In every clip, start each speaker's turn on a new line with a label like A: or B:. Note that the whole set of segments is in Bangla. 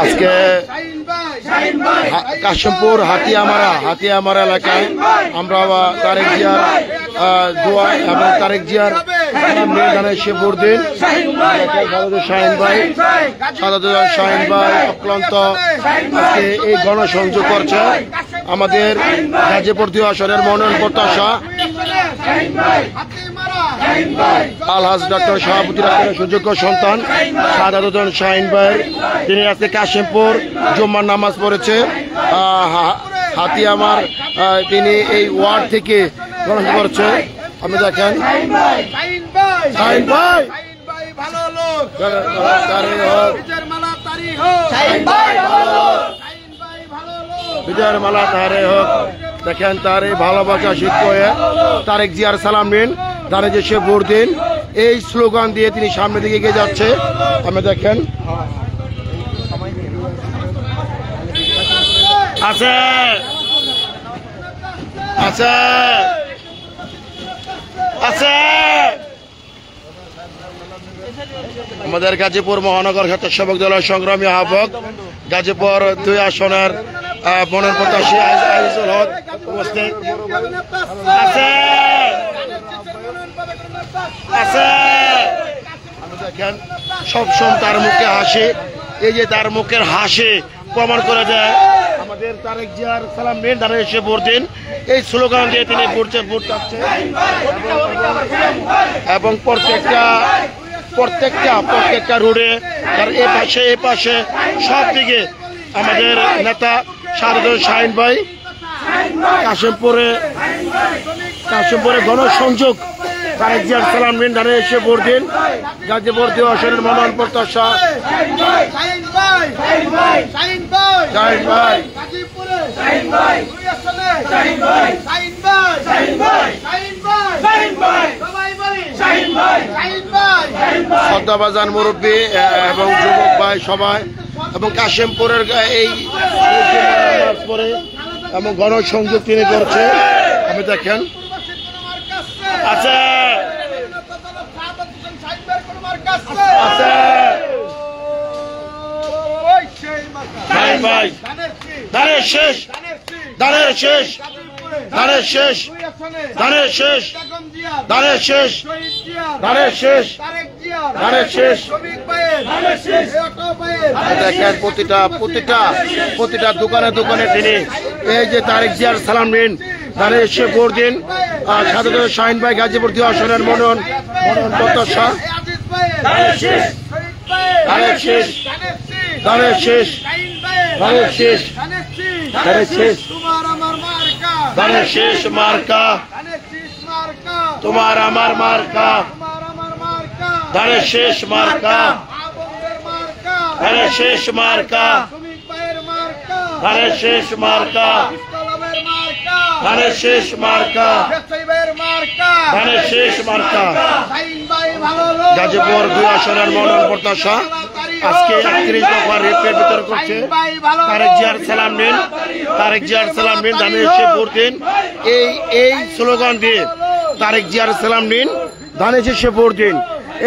A: আজকে কাশিমপুর হাতিয়ামারা এলাকায় আমরা তারেক জিয়ার দোয়া এবং তারেক জিয়ার শেফুদ্দিন শাহিন ভাই অক্লান্ত আজকে এই গণসংযোগ করছে আমাদের গাজীপুর 2 আসনের মনোনয়ন প্রত্যাশা আলহাজ ডক্টর শাহাবুদ্দিন আহমেদের সুযোগ্য সন্তান শাহাদাতুদ্দিন শাহিন ভাই, তিনি আজকে কাশিমপুর জুম্মার নামাজ পড়েছে। হাতিয়ামার তিনি এই ওয়ার্ড থেকে গ্রহণ করছে। আপনি দেখেন শাহিন ভাই ভালো লোক, বিজয়ের মালা তারে হোক। দেখেন তার এই ভালোবাসা শিক্ষক হয়ে তারেক জিয়ার সালাম নিন, দানে যে শেফুদ্দিন, এই স্লোগান দিয়ে তিনি সামনের দিকে এগিয়ে যাচ্ছে। আপনি দেখেন আছে আছে আছে আমাদের গাজীপুর মহানগর স্বেচ্ছাসেবক দলের সংগ্রামী আহ্বায়ক গাজীপুর 2 আসনের মনোনয়ন প্রত্যাশী আজিজুল হক উপস্থিত আছে আছে। দেখেন সবসময় তার মুখে হাসি, এই যে তার মুখের হাসি প্রমাণ করে যায় আমাদের তারেক জিয়ার সালাম নিন, দানে শেফুদ্দিন, এই স্লোগান দিয়ে তিনি ভোট চাচ্ছে এবং প্রত্যেকটা রোডে তার এ পাশে সব দিকে আমাদের নেতা শাহাদাতুদ্দিন শাহিন ভাই কাশিমপুরে গণসংযোগ তারেক জিয়ার সালাম নিন, দানে শেফুদ্দিন, গাজীপুর 2 আসনের মনোনয়ন প্রত্যাশা শ্রদ্ধাভাজন মুরব্বী এবং যুবক ভাই সবাই এবং কাশিমপুরের এই পরে এবং গণসংযোগ তিনি করছে। আপনি দেখেন আছে দেখেন প্রতিটা দোকানে তিনি এই যে তারেক জিয়ার সালাম নিন, দানে শেফুদ্দিন, শাহাদাতুদ্দিন শাহিন ভাই, গাজীপুর 2 আসনের মনোনয়ন প্রত্যাশা তোমার আমার মার্কা, ধানের শেষ মার্কা, ধানের শেষ মার্কা, ধানের শেষ মার্কা, ধানের শেষ মার্কা, ধানের শেষ মার্কা। গাজীপুর 2 আসনের মনোনয়ন প্রত্যাশা আজকে 31 দফা রেপের ভিতর করছে তারেক জিয়ার সালাম নিন, তারেক জিয়ার সালাম নিন, দানে শেফুদ্দিন, এই স্লোগান দিয়ে তারেক জিয়ার সালাম নিন, দানে শেফুদ্দিন,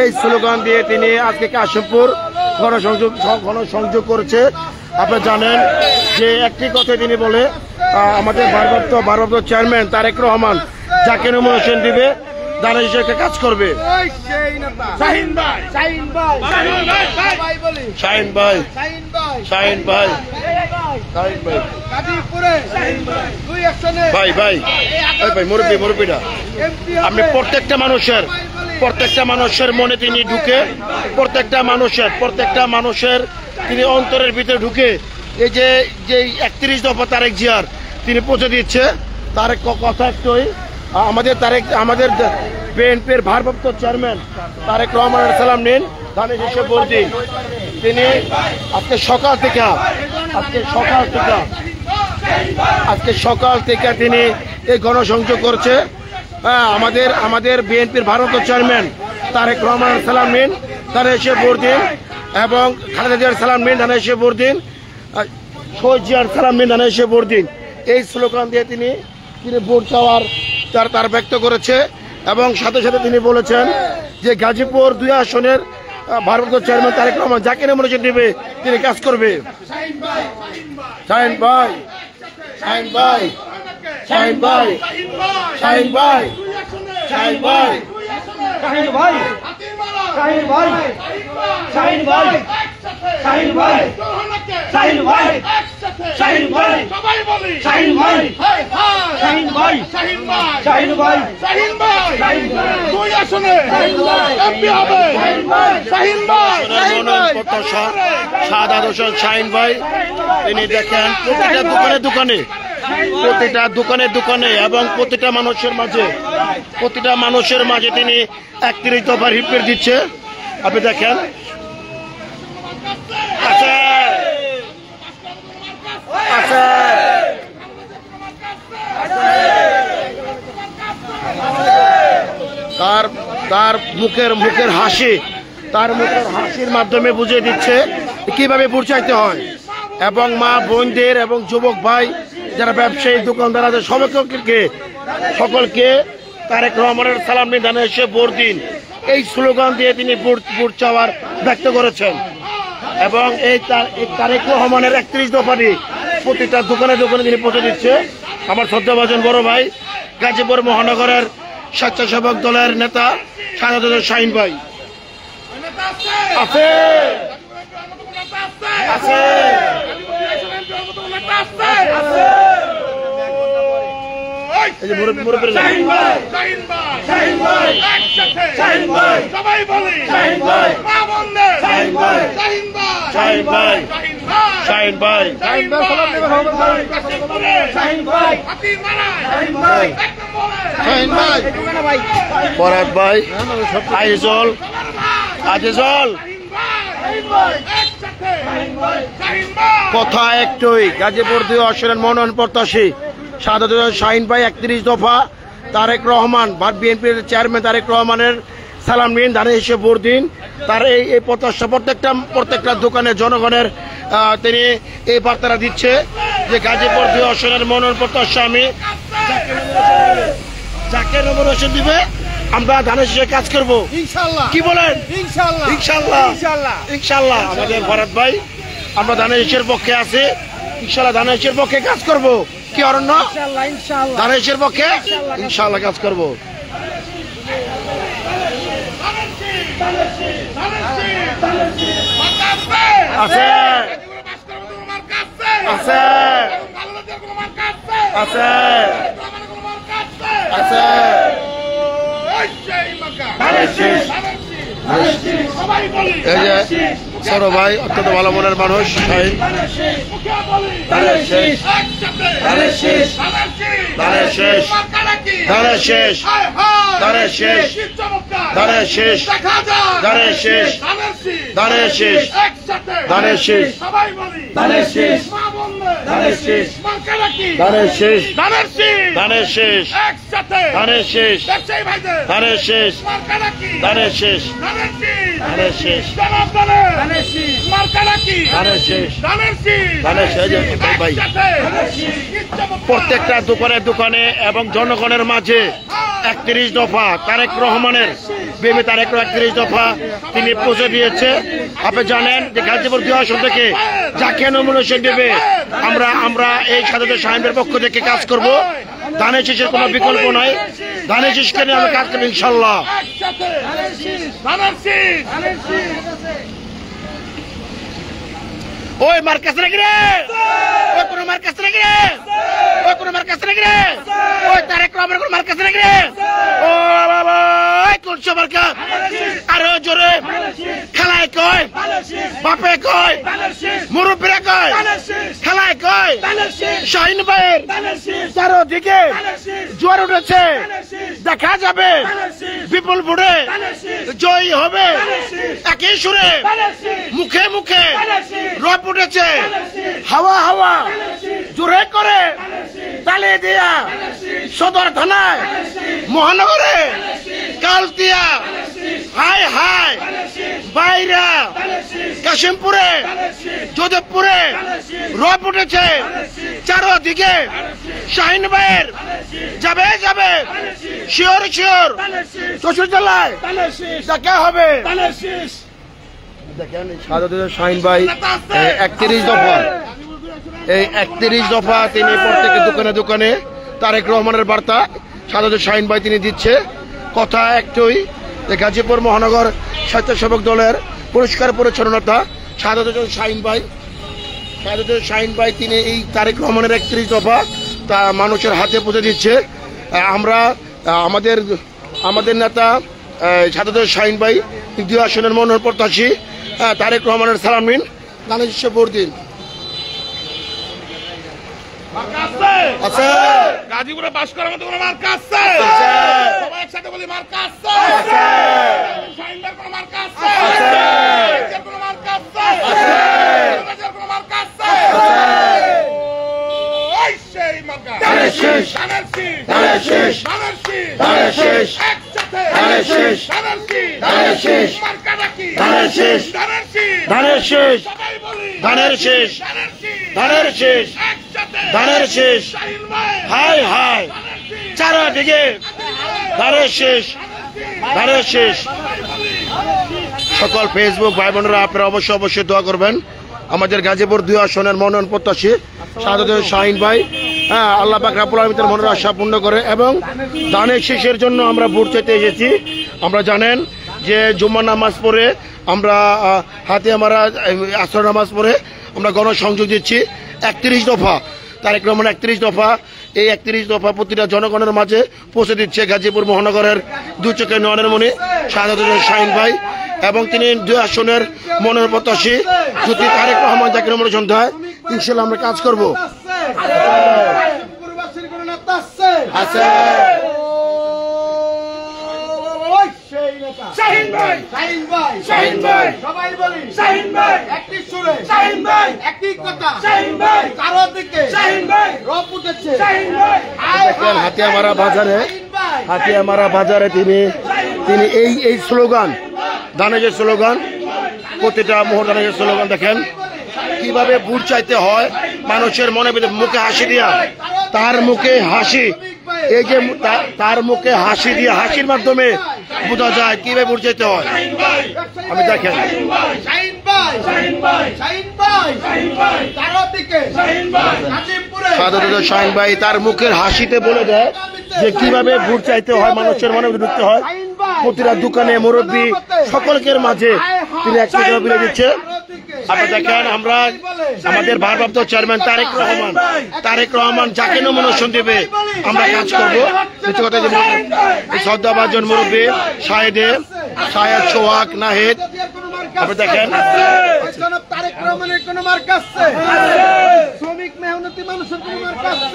A: এই স্লোগান দিয়ে তিনি আজকে কাশিমপুর গণসংযোগ করেছে। আপনারা জানেন যে একটি কথা তিনি বলে আমাদের ভারপ্রাপ্ত চেয়ারম্যান তারেক রহমান যাকে নমিনেশন দিবে দানে হিসেবে কাজ করবে। শাহিন ভাই মুরব্বীটা আপনি প্রত্যেকটা মানুষের মনে তিনি ঢুকে, প্রত্যেকটা মানুষের তিনি অন্তরের ভিতরে ঢুকে এই যে 31 দফা তারেক জিয়ার তিনি পৌঁছে দিচ্ছে। তার কথা একটুই আমাদের বিএনপির ভারপ্রাপ্ত চেয়ারম্যান তারেক রহমানের সালাম নিন, দানে শেফুদ্দিন, তিনি আজকে সকাল থেকে তিনি এই গণসংযোগ করছে। আমাদের বিএনপির ভারপ্রাপ্ত চেয়ারম্যান তারেক রহমানের সালাম নিন, দানে শেফুদ্দিন, এবং খালেদা জিয়ার সালাম নিন, দানে শেফুদ্দিন, শহীদ জিয়ার সালাম নিন, দানে শেফুদ্দিন, এই স্লোগান দিয়ে তিনি ভোট চাওয়ার তার ব্যক্ত করেছে। এবং সাথে তিনি বলেছেন যে গাজীপুর 2 আসনের ভারপ্রাপ্ত চেয়ারম্যান তারেক রহমান যাকে নমিনেশন দেবে তিনি কাজ করবে। শাহিন ভাই, শাহিন ভাই, শাহিন ভাই, শাহিন ভাই, শাহিন ভাই,
B: শাহিন ভাই, শাহিন ভাই, শাহিন ভাই, শাহিন ভাই, শাহিন ভাই, শাহিন ভাই, শাহিন ভাই, শাহিন ভাই, শাহিন ভাই, শাহিন ভাই, দুই আসনে এমপি হবে শাহিন ভাই।
A: সাদাত হোসেন শাহিন ভাই তিনি দেখেন প্রতিটা দোকানে এবং প্রতিটা মানুষের মাঝে তিনি 31 দফার হিপের দিচ্ছে। আপনি দেখেন আছে আছে তার মুখের হাসির মাধ্যমে বুঝিয়ে দিচ্ছে কিভাবে ভোট চাইতে হয়। এবং মা বোনদের এবং যুবক ভাই যারা ব্যবসায়ী দোকানদার আছে সকলকে তারেক রহমানের সালাম নিয়ে এসে ভোট দিন এই স্লোগান দিয়ে তিনি ভোট চাওয়ার ব্যক্ত করেছেন। এবং এই তারেক রহমানের 31 দফাটি প্রতিটা দোকানে তিনি পৌঁছে দিচ্ছে। আমার শ্রদ্ধাভাজন বড় ভাই গাজীপুর মহানগরের স্বেচ্ছাসেবক দলের নেতা সাদাত হোসেন শাহিন ভাই আছে আছে ফরহাদ ভাই, আজিজল কথা একটুই গাজীপুর 2 আসনের মনোনয়ন প্রত্যাশী সাদাত হোসেন শাহিন ভাই 31 দফা তারেক রহমান বিএনপির চেয়ারম্যান তারেক রহমানের সালাম নিন, ধানে এসে ভোট দিন। তার এই প্রত্যাশা প্রত্যেকটা দোকানে জনগণের তিনি এই বার্তাটা দিচ্ছে যে গাজীপুর 2 আসনের মনোনয়ন প্রত্যাশা আমি যাকে নমিনেশন দিবে আমরা ধানের শেষে কাজ করবো ইনশাআল্লাহ। কি বলেন? ইনশাআল্লাহ, ইনশাআল্লাহ, ইনশাআল্লাহ। আমাদের ফরহাদ ভাই আমরা ধানের শেষের পক্ষে আছি, ইনশাআল্লাহ ধানের শেষের পক্ষে কাজ করব। কি অরণ্য? ধানের শেষের পক্ষে ইনশাআল্লাহ কাজ করব। আছে আছে আছে আছে এই যে ছোট ভাই অত্যন্ত ভালো মনের মানুষ শাহিন ধানের শেষ ধানের শেষ ধানের শেষ ধানের শেষ ধানের শেষ ধানের শেষ ধানের শেষ ধানের শেষ ধানের শেষ ধানের শেষ ধানের শেষ ধানের শেষ ধানের শেষ ধানের শেষ ধানের শেষ ধানের শেষ ধানের শেষ ভাই প্রত্যেকটা দোকানে এবং জনগণের মাঝে 31 দফা তারেক রহমানের বিএনপি তারেক 31 দফা তিনি পৌঁছে দিয়েছে। আপনি জানেন যে গাজীপুর 2 আসন থেকে যাকে নমিনেশন দেবে আমরা এই সাদাত শাহিনের পক্ষ থেকে কাজ করব। ধানের শীষের কোনো বিকল্প নাই, ধানের শীষকে নিয়ে আমরা কাজ করবো ইনশাল্লাহ। ওই মার কাছে নাকি রে, ওই কোনো মার কাছে নাকি রে, ওই কোনো মার কাছে নাকি রে, ওই তারেক রহমানের কোনো মার কাছে নাকি রে, ও বাবা কোন সবার কাজ আরো জোরে খেলায় কয় বাপে কয় মুরব্বীরা কয় খেলায় কয় শাহিন ভাইয়ের চারদিকে জোয়ার উঠেছে, দেখা যাবে বিপুল ভোটে জয়ী হবে। একই সুরে মুখে মুখে রব উঠেছে, হাওয়া হাওয়া জোরে করে তালে দিয়া সদর থানায় মহানগরে কালতিয়া হাই হাই বাইরা কাশিমপুরে যোধপুরে রব উঠেছে চারদিকে শাহিন ভাইয়ের যাবে যাবে শিওর শিওর শ্বশুর জেলায় দেখা হবে দেখেন শাহাদাতুল শাহিন ভাই 31 দফা, এই 31 দফা তিনি প্রত্যেকের দোকানে দোকানে তারেক রহমানের বার্তা শাহাদাতুল শাহিন ভাই তিনি দিচ্ছে। কথা একটাই যে গাজীপুর মহানগর স্বেচ্ছাসেবক দলের পরিষ্কার পরিচ্ছন্নতা শাহাদাতুল শাহিন ভাই তিনি এই তারেক রহমানের 31 দফা তা মানুষের হাতে পৌঁছে দিচ্ছে। আমরা আমাদের নেতা শাহাদাতুল শাহিন ভাই 2 আসনের মনোনয়ন প্রত্যাশী তারেক রহমানের সালাম নিন, ধানের শীষে ভোট দিন।
B: গাজীপুরে বাস করার মতো কোনো মার্কা আছে? সবাই একসাথে বলি মার্কা আছে। শাহিন ভাইয়ের কোনো মার্কা আছে? কোনো মার্কা আছে? কোনো মার্কা আছে? ওই সেই মার্কা ধানের শীষ, ধানের শীষ, ধানের শীষ, ধানের শীষ, ধানের শীষ, একসাথে ধানের শীষ, ধানের শীষ, ধানের শীষ, মার্কা নাকি
A: ধানের শীষ,
B: ধানের শীষ,
A: ধানের শীষ,
B: সবাই বলি
A: ধানের শীষ,
B: ধানের শীষ,
A: ধানের শীষ,
B: একসাথে
A: ধানের শীষ,
B: শাহিন ভাই
A: হাই হাই চারদিকে ধানের শীষ, ধানের শীষ। সকল ফেসবুক ভাই বোনেরা আপনারা অবশ্যই দোয়া করবেন আমাদের গাজীপুর 2 আসনের মনোনয়ন প্রত্যাশী শাহাদাতুল শাহিন ভাই, আল্লাহ পাক রব্বুল আলামিনের মনের আশা পূর্ণ করে এবং ধানের শীষের জন্য আমরা ভোট চাইতে এসেছি। আমরা জানেন যে জুম্মা নামাজ পড়ে আমরা হাতিয়ামারা আসর নামাজ পড়ে আমরা গণসংযোগ দিচ্ছি 31 দফা তারেক রহমান 31 দফা, এই 31 দফা প্রতিটা জনগণের মাঝে পৌঁছে দিচ্ছে গাজীপুর মহানগরের 2 চোখের নয়নের মণি শাহাদাতুল শাহিন ভাই এবং তিনি 2 আসনের মনোনয়ন প্রত্যাশী। যদি তারেক রহমান জাকির মনোনয়ন দেয় ইনশাআল্লাহ আমরা কাজ করব।
B: শাহিন ভাই, শাহিন ভাই, শাহিন ভাই, সবাই বলি শাহিন ভাই, একটি সুরে শাহিন ভাই, একটি কথা শাহিন ভাই, কারো দিকে শাহিন ভাই, রব উঠেছে শাহিন ভাই।
A: দেখেন হাতিয়ামারা বাজারে তিনি এই স্লোগান ধানের স্লোগান প্রতিটা মুহূর্তে ধানের স্লোগান দেখেন কিভাবে ভোট চাইতে হয় মানুষের মনে মুখে হাসি দিয়া তার মুখে হাসি, এই যে তার মুখে হাসি দিয়ে হাসির মাধ্যমে বোঝা যায় কিভাবে ভোট চাইতে হয়। আমি দেখেন শাহাদাতুল শাহিন ভাই তার মুখের হাসিতে বলে দেয় যে কিভাবে ভোট চাইতে হয় মানুষের মনে ঢুকতে হয়। প্রতিটা দোকানে মুরব্বী সকলের মাঝে তিনি একটা বিলে দিচ্ছে। আপনি দেখেন আমরা আমাদের ভারপ্রাপ্ত চেয়ারম্যান তারেক রহমান যাকে নমিনেশন দেবে আমরা কাজ করবো। কিছু কথা যে শ্রদ্ধাভাজন মুরব্বী শাহেদ সোহাগ নাহিদ, আপনি দেখেন
B: তারেক রহমানের কোন মার্কা আছে? শ্রমিক মেহনতি মানুষের কোন মার্কা আছে?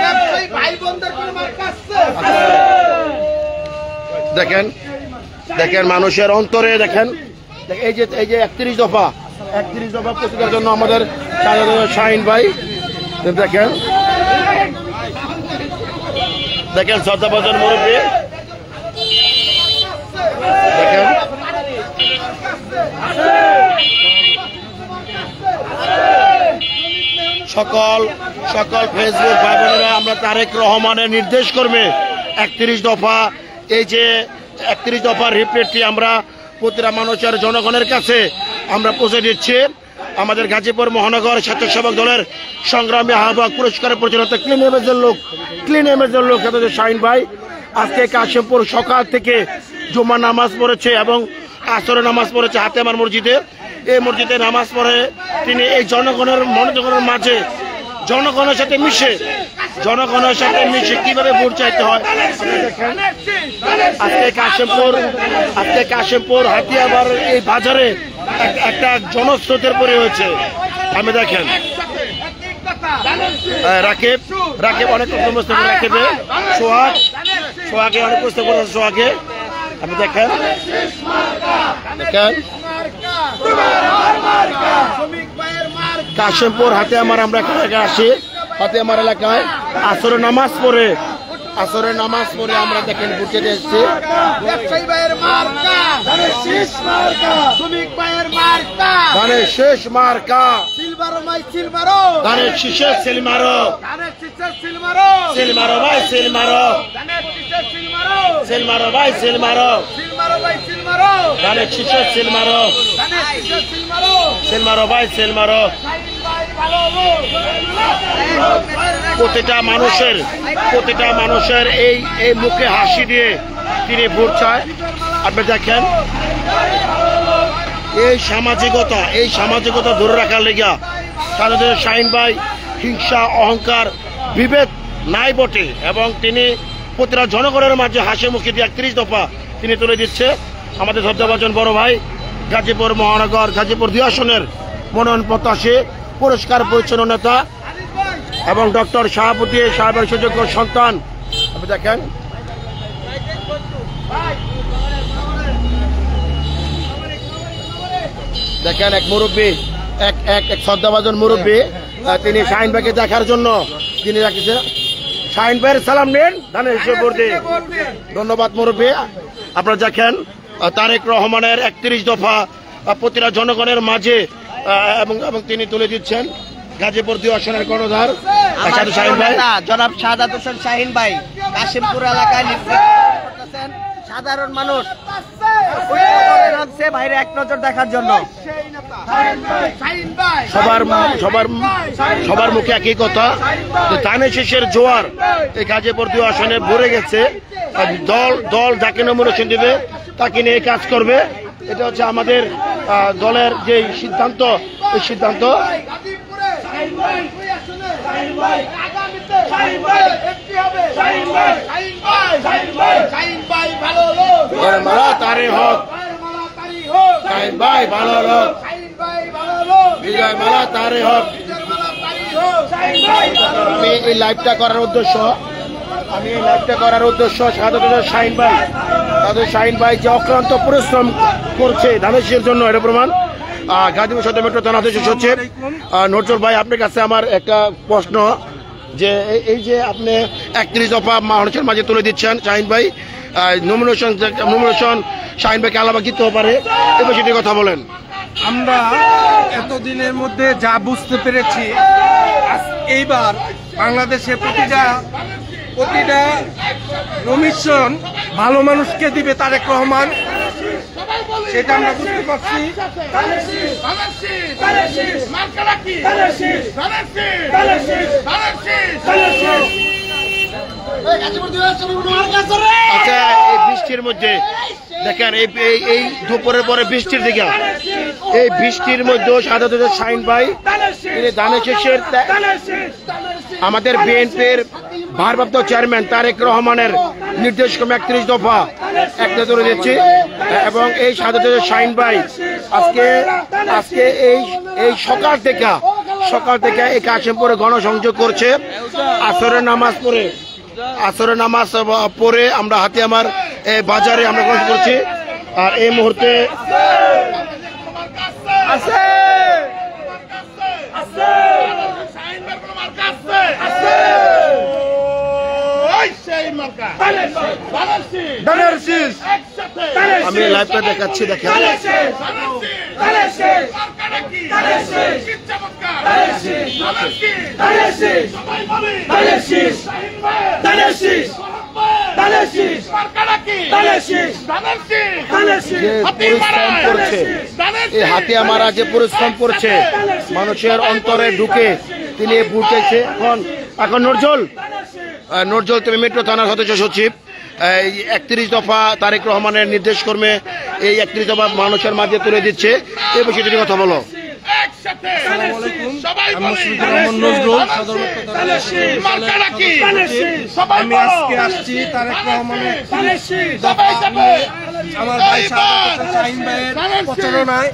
B: ব্যবসায়ী ভাই বোনদের কোন মার্কা আছে?
A: দেখেন মানুষের অন্তরে দেখেন এই যে 31 দফা প্রস্তুতের জন্য আমাদের শাহাদাতুল শাহিন ভাই দেখেন শ্রদ্ধাভাজন মুরব্বী দেখেন সকল ফেসবুক ভাই বোনেরা আমরা তারেক রহমানের নির্দেশ করবে 31 দফা এই যে 31 দফার রিপ্লেটটি আমরা প্রতিটা মানুষের জনগণের কাছে আমরা পৌঁছে দিচ্ছি। আমাদের গাজীপুর মহানগর স্বেচ্ছাসেবক দলের সংগ্রামী আহ্বায়ক পুরস্কারের পরিচালনা ক্লিন ইমেজের লোক শাহাদাতুল শাহিন ভাই আজকে কাশিমপুর সকাল থেকে জুম্মা নামাজ পড়েছে এবং আসরের নামাজ পড়েছে হাতিয়ামার মসজিদে। এই মসজিদে নামাজ পড়ে তিনি এই জনগণের মাঝে জনগণের সাথে মিশে কিভাবে ভোট চাইতে হয়। আজকে কাশিমপুর হাতিয়ামার এই বাজারে একটা জনস্রোতের পরি হয়েছে। আমি দেখেন রাকিব অনেক প্রশ্ন রাকিবে সোহাগে অনেক প্রশ্ন করেছে সোহাগে। আপনি দেখেন কাশিমপুর হাতিয়ামার আমরা আসি হাতিয়ামার এলাকায় আসরের নামাজ পড়ে আমরা দেখেন বুঝে এসেছি
B: ব্যবসায়ী ভাইয়ের মার্কা শ্রমিক ভাইয়ের মার্কা
A: ধানের শেষ মার্কা
C: সিলমারো মাই সিলমারো
A: ধানের শীষে সিল মারো
C: ধানের শীষে সিলমারো
A: সিল মারো ভাই সিল মারো
C: ধানের শীষে সিলমারো
A: সিল মারো ভাই সিল মারো
C: সিলমারো ভাই সিলমারো
A: ধানের শীষে সিল মারো
C: ধানের শীষে সিলমারো
A: সিল মারো ভাই সিল মারো
C: শাহিন ভাই ভালো
A: প্রতিটা মানুষের এই মুখে হাসি দিয়ে তিনি ভোট চায়। আপনি দেখেন এই সামাজিকতা ধরে রাখার লেগা তাদের শাহিন ভাই হিংসা অহংকার বিভেদ নাই বটে, এবং তিনি প্রতিটা জনগণের মাঝে হাসি মুখে দিয়ে 31 দফা তিনি তুলে দিচ্ছে। আমাদের শ্রদ্ধাভাজন বড় ভাই গাজীপুর মহানগর গাজীপুর 2 আসনের মনোনয়ন প্রত্যাশী পরিষ্কার পরিচ্ছন্ন নেতা এবং ডক্টর শাহাবুদ্দিন সাহেবের সুযোগ্য সন্তান। আপনি দেখেন এক মুরব্বী এক শ্রদ্ধাভাজন মুরব্বী তিনি শাহিন ভাইকে দেখার জন্য তিনি রাখছেন। শাহিন ভাইয়ের সালাম নিন ধানের শীষে ভোট দিন। ধন্যবাদ মুরব্বী। আপনারা দেখেন তারেক রহমানের 31 দফা প্রতিটা জনগণের মাঝে এবং তিনি তুলে দিচ্ছেন গাজীপুর 2 আসনের কর্ণধার শাহিন ভাই
C: জনাব শাহাদাত হোসেন শাহিন ভাই কাশিমপুর এলাকায় করতেছেন। সাধারণ মানুষ বাইরে এক নজর দেখার জন্য
A: সবার মুখে একই কথা যে ধানের শীষের জোয়ার এই গাজীপুর 2 আসনে ভরে গেছে। দল যাকে নমিনেশন দিবে তাকে নিয়ে কাজ করবে। এটা হচ্ছে আমাদের দলের যে সিদ্ধান্ত, এই সিদ্ধান্ত তারে হোক শাহিন ভাই ভালো লোক বিজয় মালা তারে হোক। আমি এই লাইভটা করার উদ্দেশ্য শাহাদাত শাহিন ভাই যে অক্লান্ত পরিশ্রম করছে ধানের শীষের জন্য এটা প্রমাণ। গাজীপুর সদর মেট্রো থানা অধ্যক্ষ সচিব নজরুল ভাই, আপনার কাছে আমার একটা প্রশ্ন যে এই যে আপনি 31 দফা মানুষের মাঝে তুলে দিচ্ছেন শাহিন ভাই, নমিনেশন শাহিন ভাইকে আলাদা কি হতে পারে এই বিষয়টি কথা বলেন।
D: আমরা এতদিনের মধ্যে যা বুঝতে পেরেছি, এইবার বাংলাদেশে প্রতিটা নমিনেশন ভালো মানুষকে দিবে তারেক রহমান, সেটা আমরা বুঝতে পারছি।
A: আচ্ছা, এই বৃষ্টির মধ্যে দেখেন এই দুপুরের পরে বৃষ্টির দিকে এই বৃষ্টির মধ্যেও শাহাদাত শাহিন ভাই তিনি ধানের শীষের আমাদের বিএনপির ভারপ্রাপ্ত চেয়ারম্যান তারেক রহমানের নির্দেশ ক্রমে 31 দফা একটা তুলে দিচ্ছি, এবং এই শাহাদাত শাহিন ভাই আজকে এই সকাল থেকে এই কাশিমপুরে গণসংযোগ করছে। আসরের নামাজ পড়ে আমরা হাতে আমার বাজারে আমরা গ্রহণ করছি। আর এই মুহূর্তে আমি লাইভটা দেখাচ্ছি, দেখেন হাতিয়া মারা যে পরিশ্রম করছে মানুষের অন্তরে ঢুকে তিনি ভোট চাইছে। এখন নজরুল তুমি মেট্রো থানার সদস্য সচিব, 31 দফা তারেক রহমানের নির্দেশ কর্মে এই 31 দফা মানুষের মাঝে তুলে দিচ্ছে, এই বিষয়টি কথা বলো।
D: আমি আজকে আসছি তারেক রহমানের আমার ভাই শাহাদাত হোসেন শাহিন ভাইয়ের প্রচারণায়।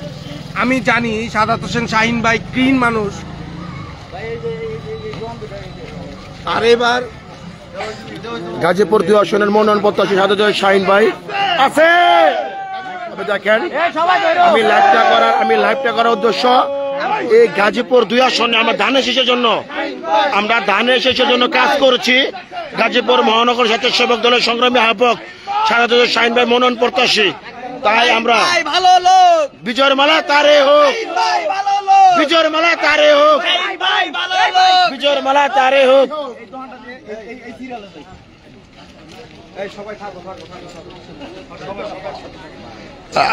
D: আমি জানি শাহাদাত হোসেন শাহিন ভাই ক্লিন মানুষ, আর এবার
A: গাজীপুর 2 আসনের মনোনয়ন প্রত্যাশী শাহাদাত শাহিন ভাই আছে। দেখেন আমি লাইভটা করার উদ্দেশ্য এই গাজীপুর 2 আসনে আমরা ধানের শীষের জন্য কাজ করছি। গাজীপুর মহানগর স্বেচ্ছাসেবক দলের সংগ্রামী আহ্বায়ক শাহাদাত শাহিন ভাই মনোনয়ন প্রত্যাশী তাই আমরা
C: ভালো লোক,
A: বিজয়ের মালা তারে হোক,
C: ভালো লোক,
A: বিজয়ের মালা তারে হোক,
C: ভালো লোক।
A: বিজয়ের মালা তারে হোক।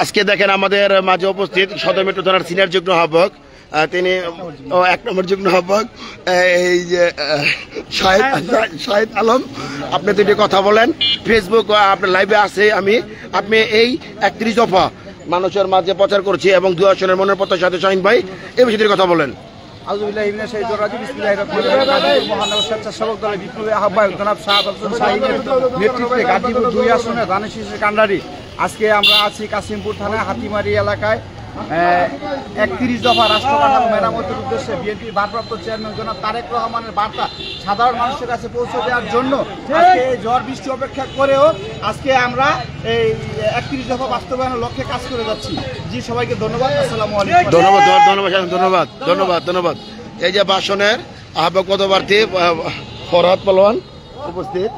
A: আজকে দেখেন আমাদের মাঝে উপস্থিত সদর মেট্রো থানার সিনিয়র যুগ্ম আহ্বায়ক, তিনি 1 নম্বর যুগ্ম আহ্বায়ক এই যে শাহিদ আলম। আপনি দুটি কথা বলেন, ফেসবুক আপনার লাইভে আছে আপনি এই 31 দফা মানুষের মাঝে প্রচার করছি এবং 2 আসনের মনের পত্রের সাথে শাহিন ভাই এই বিষয়ে কথা বলেন।
D: মহানগর স্বেচ্ছাসেবক দলের বিপ্লবী আহ্বায়ক জনাব শাহাদ হোসেন শাহীনের নেতৃত্বে গাজীপুর 2 আসনে ধানের শীষের কান্ডারি আজকে আমরা আছি কাশিমপুর থানায় হাতিমারি এলাকায় 31 দফা রাষ্ট্র কাঠামো মেরামতের উদ্দেশ্যে বিএনপির ভারপ্রাপ্ত চেয়ারম্যান জনাব তারেক রহমানের বার্তা সাধারণ মানুষের কাছে পৌঁছে দেওয়ার জন্য আজকে ঝড় বৃষ্টি অপেক্ষা করেও আজকে আমরা এই 31 দফা বাস্তবায়নের লক্ষ্যে কাজ করে যাচ্ছি। জি, সবাইকে ধন্যবাদ। আসসালামু আলাইকুম।
A: ধন্যবাদ। এই যে বাসনের আহ্বায়ক পদপ্রার্থী ফরহাদ পালোয়ান উপস্থিত।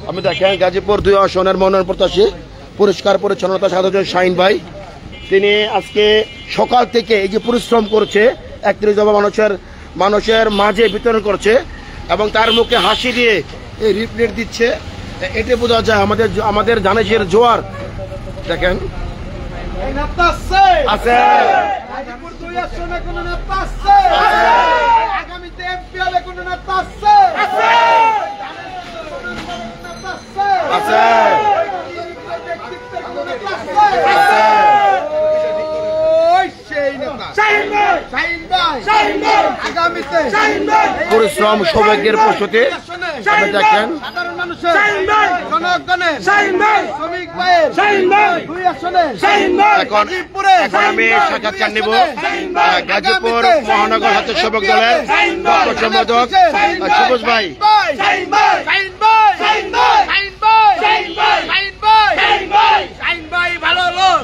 A: আমি দেখেন গাজীপুর 2 আসনের মনোনয়ন প্রত্যাশী পরিষ্কার পরিচ্ছন্নতা সাধক শাহিন ভাই, তিনি আজকে সকাল থেকে এই যে পরিশ্রম করছে 31 দফা মানুষের মাঝে বিতরণ করছে এবং তার মুখে হাসি দিয়ে এই রিপ্লেট দিচ্ছে। এতে বোঝা যায় আমাদের ধানের জোয়ার। দেখেন আছে
D: গাজীপুর 2 আসনে কোন নেতা আছে? আগামীতে এমপি হবে কোন নেতা আছে?
A: আছে পরিশ্রম সৌভাগ্যের প্রস্তুতি। আপনি দেখেন এখন আমি সাক্ষাৎকার নিব গাজীপুর মহানগর স্বেচ্ছাসেবক দলের সম্পাদক সবুজ ভাই।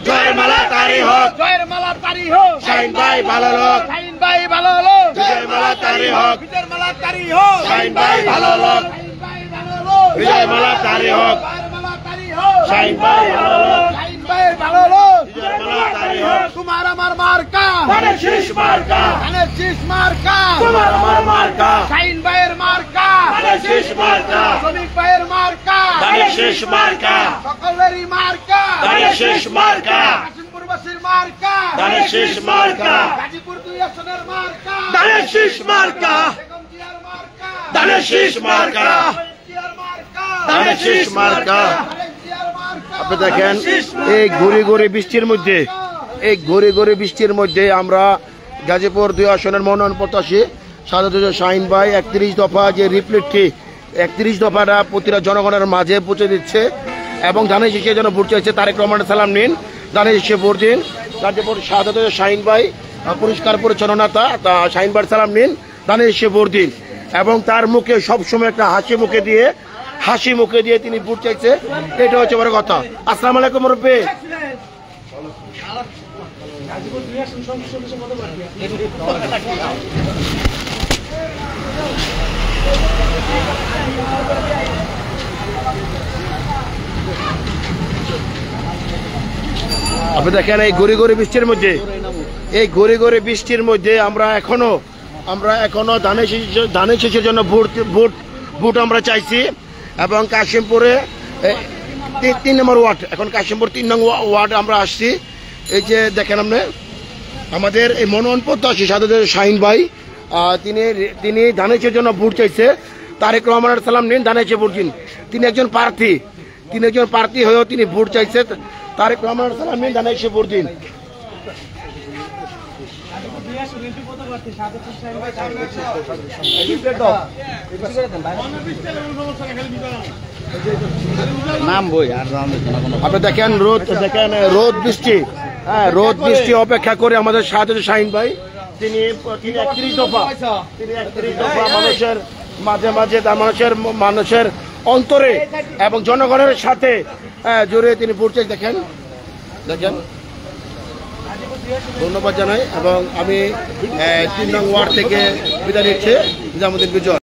A: জয়ের মালা তারি হোক,
B: জয়ের মালা তারি হোক,
A: শাহিন ভাই ভালো লোক,
B: শাহিন ভাই ভালো লোক,
A: জয়ের মালা তারি হোক,
B: বিজয়ের মালা তারি হোক,
A: শাহিন ভাই ভালো লোক,
B: শাহিন ভাই ভালো লোক,
A: বিজয়ের মালা তারি হোক,
B: জয়ের মালা তারি হোক,
A: শাহিন ভাই ভালো লোক,
B: শাহিন ভাই ভালো লোক,
A: বিজয়ের মালা তারি হোক,
B: তোমার আমার মার্কা,
A: ধানের শীষ মার্কা,
B: ধানের শীষ মার্কা,
A: তোমার আমার মার্কা,
B: শাহিন ভাইয়ের মার্কা,
A: ধানের শীষ মার্কা,
B: শ্রমিক ভাইয়ের মার্কা,
A: ধানের শীষ মার্কা,
B: সকলেরই মার্কা,
A: ধানের শীষ মার্কা,
B: কাশিমপুরবাসীর মার্কা,
A: ধানের শীষ মার্কা,
B: গাজীপুর 2 আসনের মার্কা,
A: ধানের শীষ মার্কা,
B: বেগম জিয়ার মার্কা,
A: ধানের শীষ মার্কা,
B: জিয়ার মার্কা,
A: ধানের শীষ মার্কা।
B: জিয়ার মার্কা।
A: আপনি দেখেন এই ঘুরি বৃষ্টির মধ্যে আমরা গাজীপুর 2 আসনের মনোনয়ন প্রত্যাশী সাধারণ শাহিন ভাই 31 দফা যে রিপ্লেটটি 31 দফাটা প্রতিটা জনগণের মাঝে পৌঁছে দিচ্ছে এবং ধানের শীষের জন্য ভোট চাইছে। তারেক রহমানের সালাম নিন, ধানের শীষে ভোট দিন। গাজীপুর সাধারণ শাহিন ভাই পরিষ্কার পরিচ্ছন্নতা শাহিন ভাই সালাম নিন, ধানের শীষে ভোট দিন এবং তার মুখে সবসময় একটা হাসি মুখে দিয়ে তিনি ভোট চাইছে। এটা হচ্ছে বড় কথা। আসসালামু আলাইকুম মুরব্বি। আপনি দেখেন এই ঘুরি বৃষ্টির মধ্যে আমরা এখনো ধানের শীষের জন্য ভোট আমরা চাইছি এবং কাশিমপুরে 3 নম্বর ওয়ার্ড, এখন কাশিমপুর 3 নং ওয়ার্ড আমরা আসছি। এই যে দেখেন আপনি আমাদের এই মনোনয়ন প্রত্যাশী সাধারণ শাহিন ভাই, তিনি ধানের শীষের জন্য ভোট চাইছে। তারেক রহমানের সালাম নিন, ধানের শীষে ভোট দিন। তিনি একজন প্রার্থী হয়েও তিনি ভোট চাইছে। তারেক রহমানের সালাম নিন, ধানের শীষে ভোট দিন। আপনি দেখেন রোদ বৃষ্টি অপেক্ষা করে আমাদের সাথে শাহিন ভাই, তিনি 31 দফা মানুষের মাঝে মানুষের অন্তরে এবং জনগণের সাথে জুড়ে তিনি ভোট চাই। দেখেন ধন্যবাদ জানাই এবং আমি 3 নং ওয়ার্ড থেকে বিদায় নিচ্ছি। নিজামুদ্দিন বিজয়।